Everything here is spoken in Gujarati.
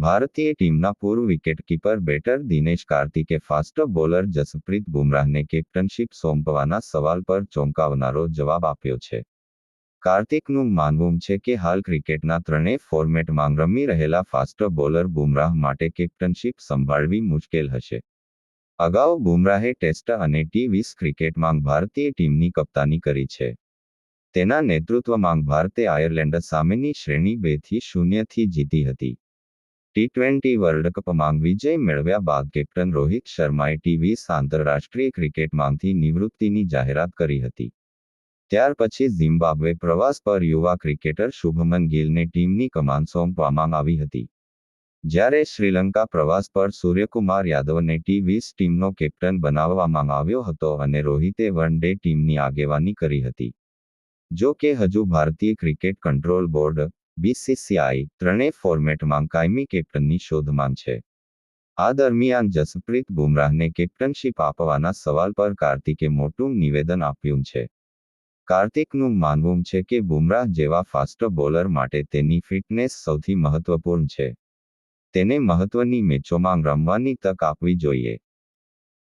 ભારતીય ટીમના પૂર્વ wicketkeeper better Dinesh કાર્તિકે fast bowler Jasprit બુમરાહને captainship સોંપવાના સવાલ પર ચોંકાવનારો જવાબ આપ્યો છે. કાર્તિકનું માનવું છે કે હાલ ક્રિકેટના ત્રણેય ફોર્મેટમાં રમી રહેલા ફાસ્ટ બોલર બુમરાહ માટે કેપ્ટનશીપ સંભાળવી મુશ્કેલ હશે. અગાઉ બુમરાહે ટેસ્ટ અને ટી20 ક્રિકેટમાં ભારતીય ટીમની કપ્તાની કરી છે. તેના નેતૃત્વમાં ભારતે આયર્લેન્ડ સામેની શ્રેણી 2-0થી જીતી હતી. ટી20 વર્લ્ડ કપમાં વિજય મેળવ્યા બાદ કેપ્ટન રોહિત શર્માએ ટી20 આંતરરાષ્ટ્રીય ક્રિકેટમાંથી નિવૃત્તિની જાહેરાત કરી હતી. ત્યાર પછી ઝિમ્બાબ્વે પ્રવાસ પર યુવા ક્રિકેટર શુભમન ગિલને ટીમની કમાન સોંપવામાં આવી હતી. જ્યારે શ્રીલંકા પ્રવાસ પર સૂર્યકુમાર યાદવને ટી20 ટીમનો કેપ્ટન બનાવવામાં આવ્યો હતો અને રોહિતે વન ડે ટીમની આગેવાની કરી હતી. જો કે હજુ ભારતીય ક્રિકેટ કંટ્રોલ બોર્ડ બીસીસીઆઈ ત્રણેય ફોર્મેટમાં કાયમી કેપ્ટનની શોધમાં છે. આ દરમિયાન જસપ્રીત બુમરાહને કેપ્ટનશીપ આપવાના સવાલ પર કાર્તિકે મોટું નિવેદન આપ્યું છે. કાર્તિકનું માનવું છે કે બુમરાહ જેવા ફાસ્ટ બોલર માટે તેની ફિટનેસ સૌથી મહત્વપૂર્ણ છે. તેને મહત્વની મેચોમાં રમવાની તક આપવી જોઈએ.